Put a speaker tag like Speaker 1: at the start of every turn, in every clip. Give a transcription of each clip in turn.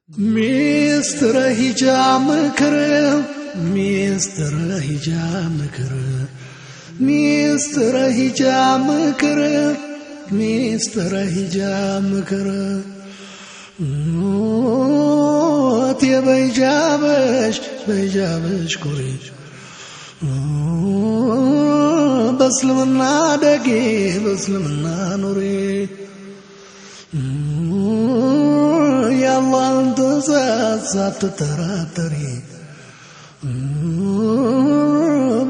Speaker 1: ሚስጥረ ሂጃብ ምክር ሚስጥረ ሂጃብ ምክር ሚስጥረ ሂጃብ ምክር ሚስጥረ ሂጃብ ምክር በሂጃብሽ ኩሪ በእስልምና ደጌ በእስልምና ኑሪ የአላህን ትእዛዝ ሳትጠራጠሪ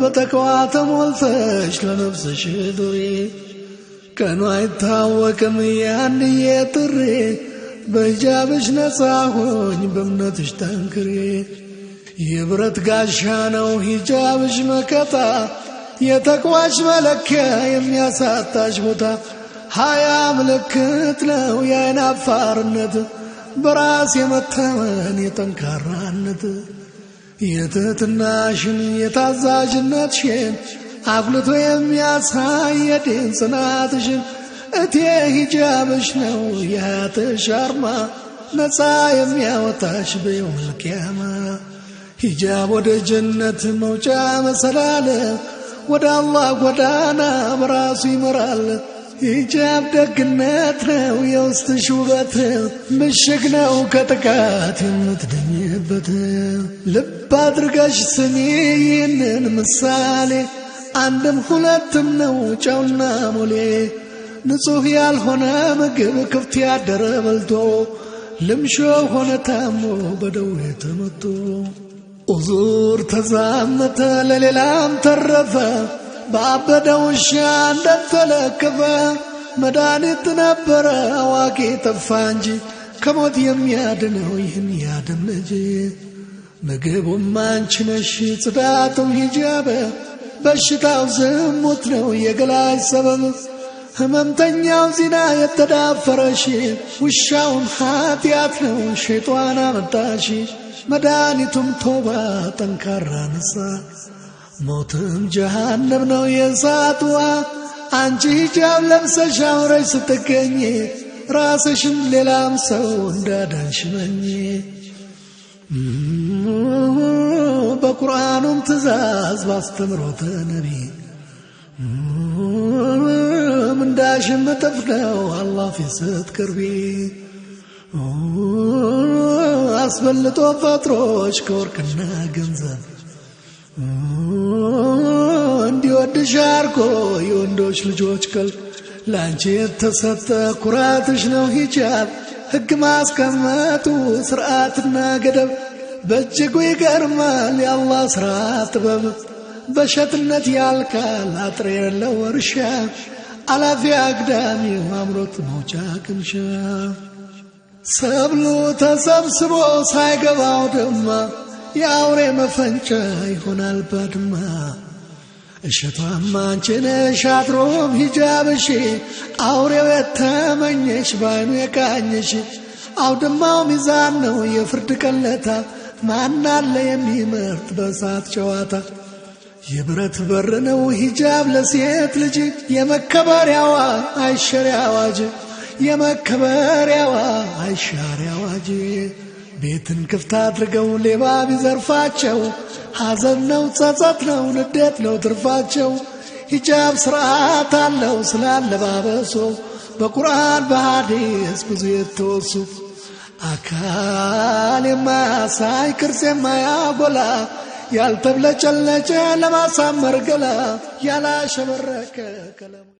Speaker 1: በተቅዋ ተሞልተሽ ለነፍስሽ ዱሪ ቀኑ አይታወቅም ያንዬ ጥሪ በሂጃብሽ ነፃ ሆኝ በእምነትሽ ጠንክሪ የብረት ጋሻ ነው ሂጃብሽ መከታ የተቅዋሽ መለኪያ የሚያሳጣሽ ቦታ ሀያ ምልክት ነው የዓይን አፋርነት በራስ የመተመን የጠንካራነት የትህትናሽን የታዛዥነትሽን አጉልቶ የሚያሳይ የዲን ጽናትሽን እቴ ሂጃብሽ ነው የሀያትሽ አርማ ነፃ የሚያወጣሽ በየውመል ቂያማ ሂጃብ ወደ ጀነት መውጫ መሰላል ወደ አላህ ጎዳና በራሱ ይመራል ሂጃብ ደግነት ነው የውስጥሽ ውበት ምሽግ ነው ከጥቃት የምትድኝበት ልብ አድርገሽ ስሚ ይህንን ምሳሌ አንድም ሁለትም ነው ጨውና ሞሌ ንጹሕ ያልሆነ ምግብ ክፍት ያደረ በልቶ ልምሾ ሆነ ታሞ በደዌ ተመቶ ኡዙር ተዛመተ ለሌላም ተረፈ ባበደ ውሻ እንደተለከፈ መድኃኒት ነበረ አዋቂ ጠፋ እንጂ ከሞት የሚያድነው ይህን ያድም ልጅ ምግቡም አንቺ ነሽ ጽዳቱም ሂጃብ በሽታው ዝሙት ነው የገላሽ ሰበብ ህመምተኛው ዚና የተዳፈረሽ ውሻውም ኃጢአት ነው ሸይጣን አመጣሽ መድኃኒቱም ቶባ ጠንካራ ንሳ ሞትም ጀሃነም ነው የእሳትዋ አንቺ ሂጃብ ለብሰሽ አምረሽ ስትገኝ ራስሽም ሌላም ሰው እንዳዳንሽ መኝ በቁርአኑም ትእዛዝ ባስተምሮተ ነቢ ምንዳሽም እጥፍ ነው አላህ ፊት ስትቀርቢ አስበልጦ ፈጥሮሽ ከወርቅና ገንዘብ እንዲወድሽ አርጎ የወንዶች ልጆች ቀልብ ላንቺ የተሰጠ ኩራትሽ ነው ሂጃብ ሕግ ማስቀመጡ ስርዓትና ገደብ በእጅጉ ይገርማል የአላህ ሥራ ጥበብ በሸትነት ያልካል አጥር የለው እርሻ አላፊ አግዳሚው አምሮት መውጫ ቅምሻ ሰብሉ ተሰብስቦ ሳይገባው ደማ የአውሬ መፈንጫ ይሆናል ባድማ እሸቷም አንቺ ነሽ አድሮም ሂጃብሽ አውሬው የተመኘሽ ባይኑ የቃኘሽ አውድማው ሚዛን ነው የፍርድ ቀለታ ማናለ የሚመርጥ በእሳት ጨዋታ የብረት በር ነው ሂጃብ ለሴት ልጅ የመከበሪያዋ አይሸሪ አዋጅ የመከበሪያዋ አይሻሪ አዋጅ ቤትን ክፍት አድርገው ሌባ ቢዘርፋቸው ሐዘን ነው ጸጸት ነው ንዴት ነው ትርፋቸው ሂጃብ ስርዓት አለው ስላለባበሶ በቁርአን በሐዲስ ብዙ የተወሱ አካል የማያሳይ ቅርጽ የማያጎላ ያልተብለጨለጨ ለማሳመር ገላ ያላሸበረቀ ቀለም